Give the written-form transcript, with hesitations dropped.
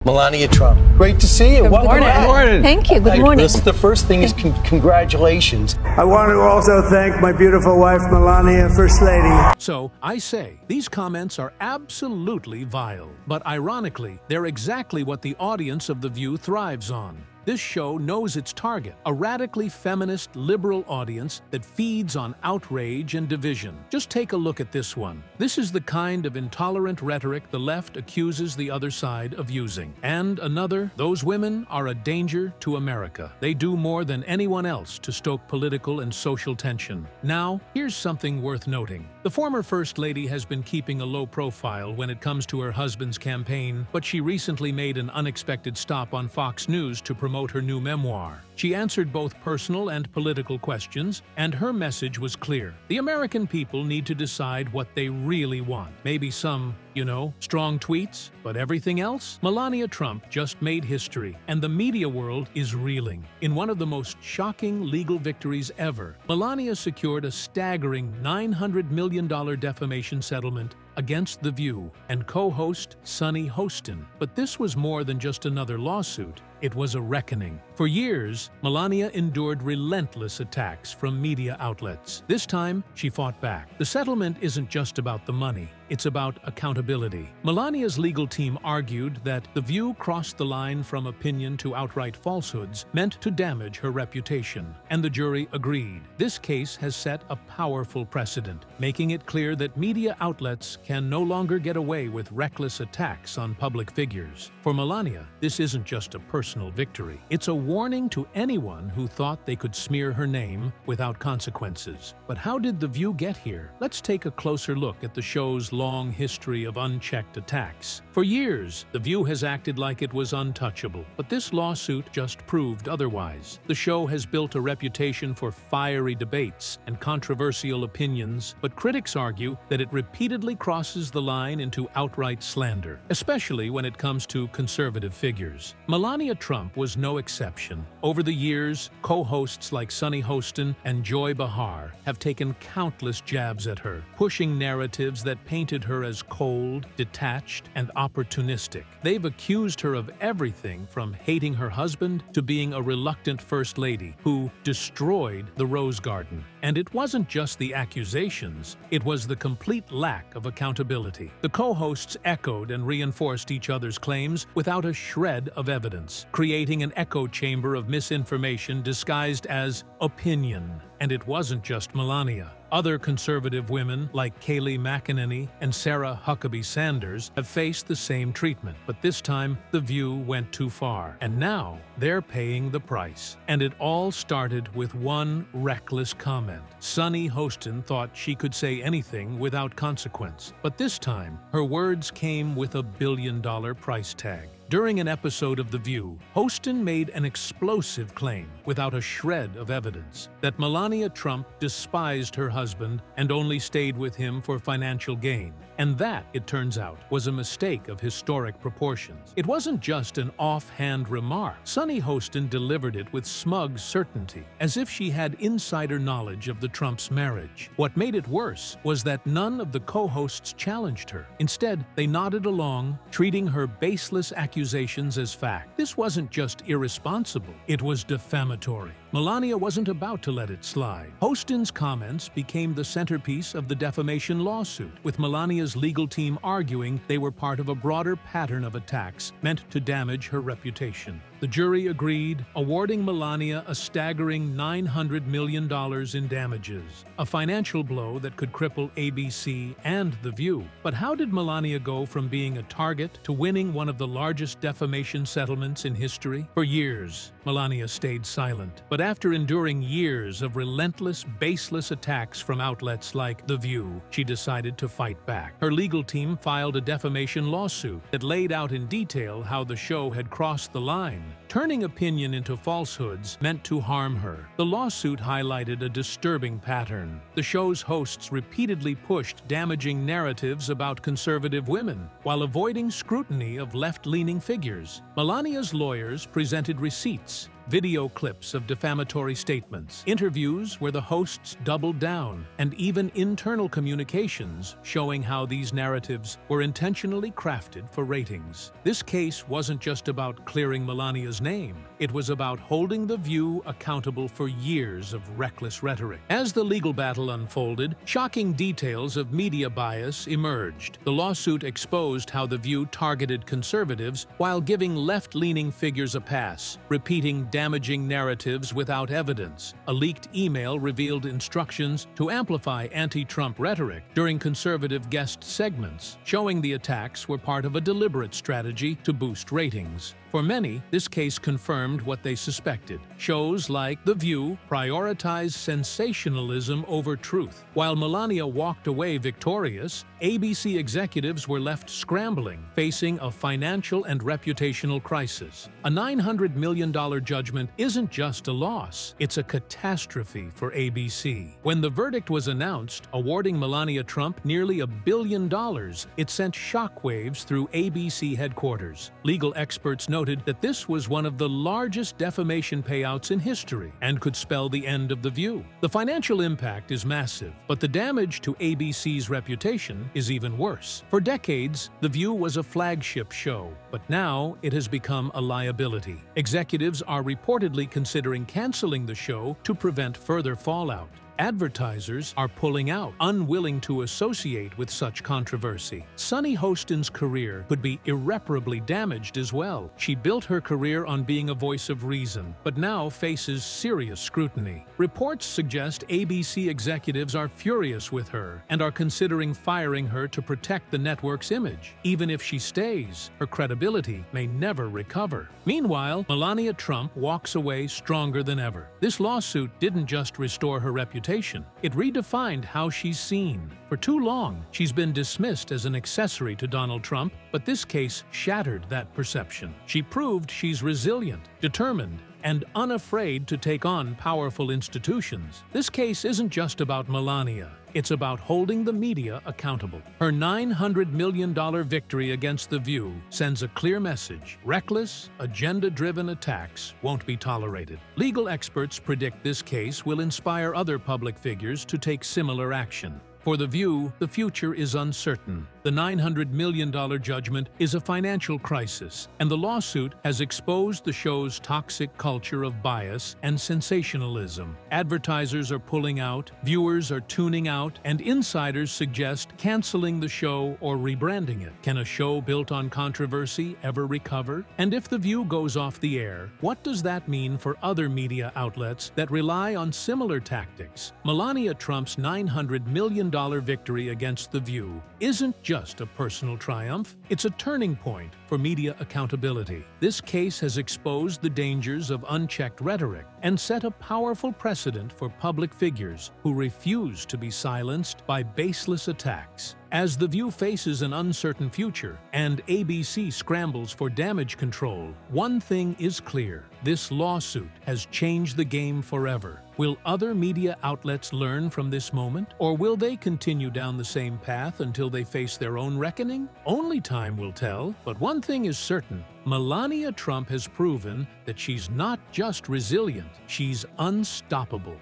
Melania Trump, great to see you. Good morning. Thank you. Good morning. The first thing is congratulations. I want to also thank my beautiful wife, Melania, First Lady. So, I say, these comments are absolutely vile. But ironically, they're exactly what the audience of The View thrives on. This show knows its target, a radically feminist, liberal audience that feeds on outrage and division. Just take a look at this one. This is the kind of intolerant rhetoric the left accuses the other side of using. And another, those women are a danger to America. They do more than anyone else to stoke political and social tension. Now, here's something worth noting. The former First Lady has been keeping a low profile when it comes to her husband's campaign, but she recently made an unexpected stop on Fox News to promote her new memoir. She answered both personal and political questions, and her message was clear. The American people need to decide what they really want. Maybe some, strong tweets, but everything else? Melania Trump just made history, and the media world is reeling. In one of the most shocking legal victories ever, Melania secured a staggering $900 million defamation settlement against The View and co-host Sunny Hostin. But this was more than just another lawsuit. It was a reckoning. For years, Melania endured relentless attacks from media outlets. This time, she fought back. The settlement isn't just about the money. It's about accountability. Melania's legal team argued that The View crossed the line from opinion to outright falsehoods meant to damage her reputation, and the jury agreed. This case has set a powerful precedent, making it clear that media outlets can no longer get away with reckless attacks on public figures. For Melania, this isn't just a personal victory. It's a warning to anyone who thought they could smear her name without consequences. But how did The View get here? Let's take a closer look at the show's long history of unchecked attacks. For years, The View has acted like it was untouchable, but this lawsuit just proved otherwise. The show has built a reputation for fiery debates and controversial opinions, but critics argue that it repeatedly crosses the line into outright slander, especially when it comes to conservative figures. Melania Trump was no exception. Over the years, co-hosts like Sunny Hostin and Joy Behar have taken countless jabs at her, pushing narratives that painted her as cold, detached, and opportunistic. They've accused her of everything from hating her husband to being a reluctant First Lady who destroyed the Rose Garden. And it wasn't just the accusations, it was the complete lack of accountability. The co-hosts echoed and reinforced each other's claims without a shred of evidence, creating an echo chamber of misinformation disguised as opinion. And it wasn't just Melania. Other conservative women like Kayleigh McEnany and Sarah Huckabee Sanders have faced the same treatment, but this time The View went too far, and now they're paying the price. And it all started with one reckless comment. Sunny Hostin thought she could say anything without consequence, but this time her words came with a billion-dollar price tag. During an episode of The View, Hostin made an explosive claim, without a shred of evidence, that Melania Trump despised her husband and only stayed with him for financial gain. And that, it turns out, was a mistake of historic proportions. It wasn't just an offhand remark. Sunny Hostin delivered it with smug certainty, as if she had insider knowledge of the Trumps' marriage. What made it worse was that none of the co-hosts challenged her. Instead, they nodded along, treating her baseless accusations as fact. This wasn't just irresponsible, it was defamatory. Melania wasn't about to let it slide. Hostin's comments became the centerpiece of the defamation lawsuit, with Melania's legal team arguing they were part of a broader pattern of attacks meant to damage her reputation. The jury agreed, awarding Melania a staggering $900 million in damages, a financial blow that could cripple ABC and The View. But how did Melania go from being a target to winning one of the largest defamation settlements in history? For years, Melania stayed silent. But after enduring years of relentless, baseless attacks from outlets like The View, she decided to fight back. Her legal team filed a defamation lawsuit that laid out in detail how the show had crossed the line, turning opinion into falsehoods meant to harm her. The lawsuit highlighted a disturbing pattern. The show's hosts repeatedly pushed damaging narratives about conservative women, while avoiding scrutiny of left-leaning figures. Melania's lawyers presented receipts, video clips of defamatory statements, interviews where the hosts doubled down, and even internal communications showing how these narratives were intentionally crafted for ratings. This case wasn't just about clearing Melania's name. It was about holding The View accountable for years of reckless rhetoric. As the legal battle unfolded, shocking details of media bias emerged. The lawsuit exposed how The View targeted conservatives while giving left-leaning figures a pass, repeating damaging narratives without evidence. A leaked email revealed instructions to amplify anti-Trump rhetoric during conservative guest segments, showing the attacks were part of a deliberate strategy to boost ratings. For many, this case confirmed what they suspected. Shows like The View prioritized sensationalism over truth. While Melania walked away victorious, ABC executives were left scrambling, facing a financial and reputational crisis. A $900 million judgment isn't just a loss, it's a catastrophe for ABC. When the verdict was announced, awarding Melania Trump nearly $1 billion, it sent shockwaves through ABC headquarters. Legal experts noted that this was one of the largest defamation payouts in history and could spell the end of The View. The financial impact is massive, but the damage to ABC's reputation is even worse. For decades, The View was a flagship show, but now it has become a liability. Executives are reportedly considering canceling the show to prevent further fallout. Advertisers are pulling out, unwilling to associate with such controversy. Sunny Hostin's career could be irreparably damaged as well. She built her career on being a voice of reason, but now faces serious scrutiny. Reports suggest ABC executives are furious with her and are considering firing her to protect the network's image. Even if she stays, her credibility may never recover. Meanwhile, Melania Trump walks away stronger than ever. This lawsuit didn't just restore her reputation, it redefined how she's seen. For too long, she's been dismissed as an accessory to Donald Trump, but this case shattered that perception. She proved she's resilient, determined, and unafraid to take on powerful institutions. This case isn't just about Melania. It's about holding the media accountable. Her $900 million victory against The View sends a clear message. Reckless, agenda-driven attacks won't be tolerated. Legal experts predict this case will inspire other public figures to take similar action. For The View, the future is uncertain. The $900 million judgment is a financial crisis, and the lawsuit has exposed the show's toxic culture of bias and sensationalism. Advertisers are pulling out, viewers are tuning out, and insiders suggest canceling the show or rebranding it. Can a show built on controversy ever recover? And if The View goes off the air, what does that mean for other media outlets that rely on similar tactics? Melania Trump's $900 million victory against The View isn't just a personal triumph, it's a turning point for media accountability. This case has exposed the dangers of unchecked rhetoric and set a powerful precedent for public figures who refuse to be silenced by baseless attacks. As The View faces an uncertain future and ABC scrambles for damage control, one thing is clear: this lawsuit has changed the game forever. Will other media outlets learn from this moment, or will they continue down the same path until they face their own reckoning? Only time will tell, but one thing is certain: Melania Trump has proven that she's not just resilient, she's unstoppable.